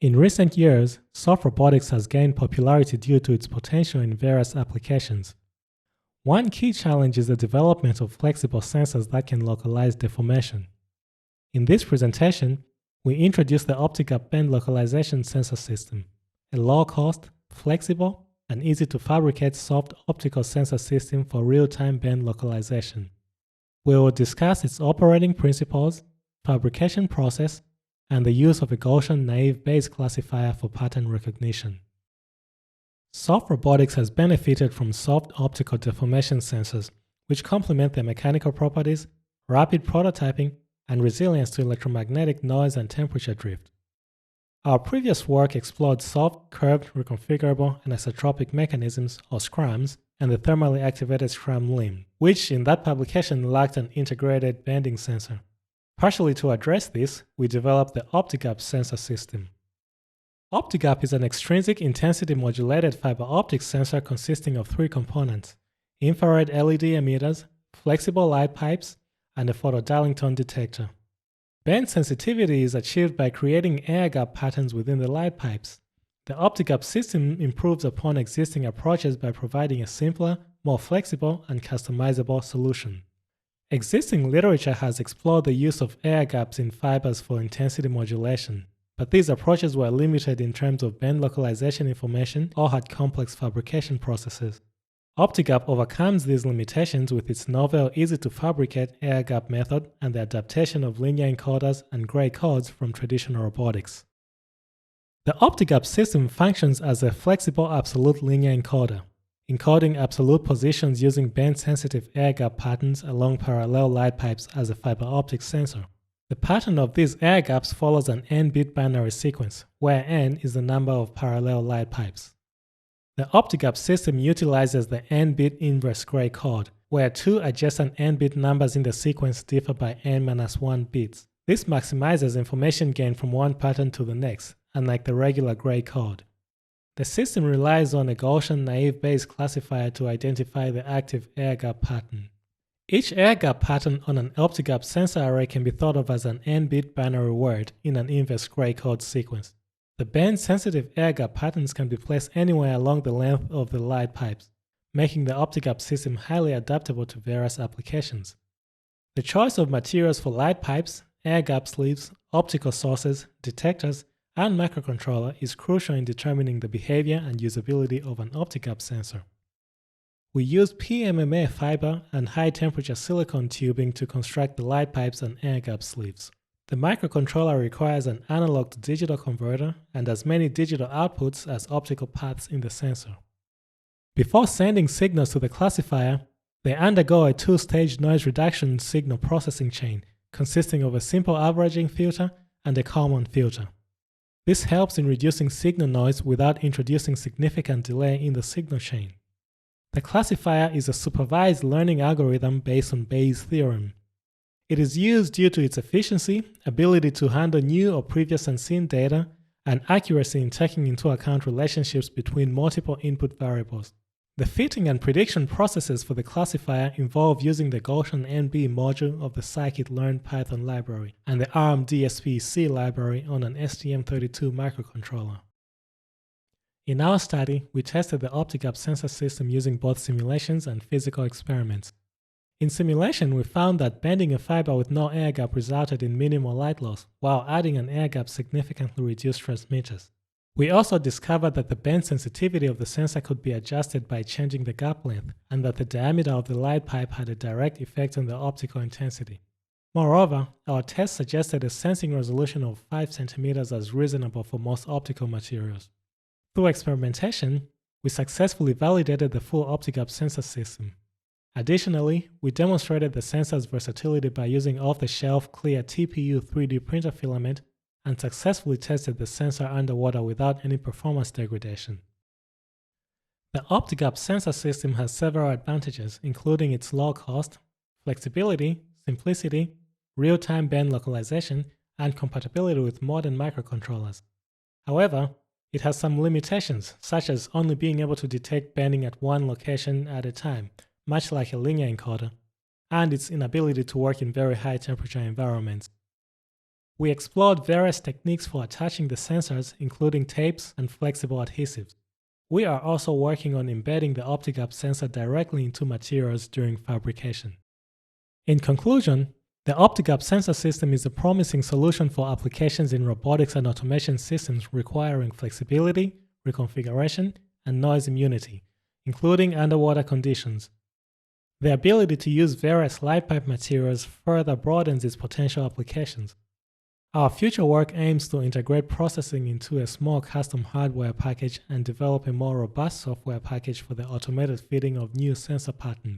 In recent years, soft robotics has gained popularity due to its potential in various applications. One key challenge is the development of flexible sensors that can localize deformation. In this presentation, we introduce the OptiGap bend localization sensor system, a low-cost, flexible, and easy-to-fabricate soft optical sensor system for real-time bend localization. We will discuss its operating principles, fabrication process, and the use of a Gaussian naive Bayes classifier for pattern recognition. Soft robotics has benefited from soft optical deformation sensors, which complement their mechanical properties, rapid prototyping, and resilience to electromagnetic noise and temperature drift. Our previous work explored soft, curved, reconfigurable, and isotropic mechanisms, or SCRAMs, and the thermally activated SCRAM limb, which in that publication lacked an integrated bending sensor. Partially to address this, we developed the OptiGap sensor system. OptiGap is an extrinsic intensity modulated fiber optic sensor consisting of three components: infrared LED emitters, flexible light pipes, and a photo-Darlington detector. Bend sensitivity is achieved by creating air gap patterns within the light pipes. The OptiGap system improves upon existing approaches by providing a simpler, more flexible, and customizable solution. Existing literature has explored the use of air gaps in fibers for intensity modulation, but these approaches were limited in terms of bend localization information or had complex fabrication processes. OptiGap overcomes these limitations with its novel, easy-to-fabricate air gap method and the adaptation of linear encoders and gray codes from traditional robotics. The OptiGap system functions as a flexible absolute linear encoder, encoding absolute positions using bend-sensitive air gap patterns along parallel light pipes as a fiber optic sensor. The pattern of these air gaps follows an n-bit binary sequence, where n is the number of parallel light pipes. The OptiGap system utilizes the n-bit inverse gray code, where two adjacent n-bit numbers in the sequence differ by n-1 bits. This maximizes information gain from one pattern to the next, unlike the regular gray code. The system relies on a Gaussian naive Bayes classifier to identify the active air gap pattern. Each air gap pattern on an OptiGap sensor array can be thought of as an n-bit binary word in an inverse gray code sequence. The bend-sensitive air gap patterns can be placed anywhere along the length of the light pipes, making the OptiGap system highly adaptable to various applications. The choice of materials for light pipes, air gap sleeves, optical sources, detectors, and microcontroller is crucial in determining the behavior and usability of an OptiGap sensor. We used PMMA fiber and high-temperature silicon tubing to construct the light pipes and air gap sleeves. The microcontroller requires an analog-to-digital converter and as many digital outputs as optical paths in the sensor. Before sending signals to the classifier, they undergo a two-stage noise reduction signal processing chain consisting of a simple averaging filter and a Kalman filter. This helps in reducing signal noise without introducing significant delay in the signal chain. The classifier is a supervised learning algorithm based on Bayes' theorem. It is used due to its efficiency, ability to handle new or previous unseen data, and accuracy in taking into account relationships between multiple input variables. The fitting and prediction processes for the classifier involve using the Gaussian NB module of the scikit-learn Python library and the ARM DSP-C library on an STM32 microcontroller. In our study, we tested the OptiGap sensor system using both simulations and physical experiments. In simulation, we found that bending a fiber with no air gap resulted in minimal light loss, while adding an air gap significantly reduced transmitters. We also discovered that the bend sensitivity of the sensor could be adjusted by changing the gap length, and that the diameter of the light pipe had a direct effect on the optical intensity. Moreover, our test suggested a sensing resolution of 5 cm as reasonable for most optical materials. Through experimentation, we successfully validated the full OptiGap sensor system. Additionally, we demonstrated the sensor's versatility by using off-the-shelf clear TPU 3D printer filament and successfully tested the sensor underwater without any performance degradation. The OptiGap sensor system has several advantages, including its low cost, flexibility, simplicity, real-time bend localization, and compatibility with modern microcontrollers. However, it has some limitations, such as only being able to detect bending at one location at a time, much like a linear encoder, and its inability to work in very high temperature environments. We explored various techniques for attaching the sensors, including tapes and flexible adhesives. We are also working on embedding the OptiGap sensor directly into materials during fabrication. In conclusion, the OptiGap sensor system is a promising solution for applications in robotics and automation systems requiring flexibility, reconfiguration, and noise immunity, including underwater conditions. The ability to use various light pipe materials further broadens its potential applications. Our future work aims to integrate processing into a small custom hardware package and develop a more robust software package for the automated fitting of new sensor patterns.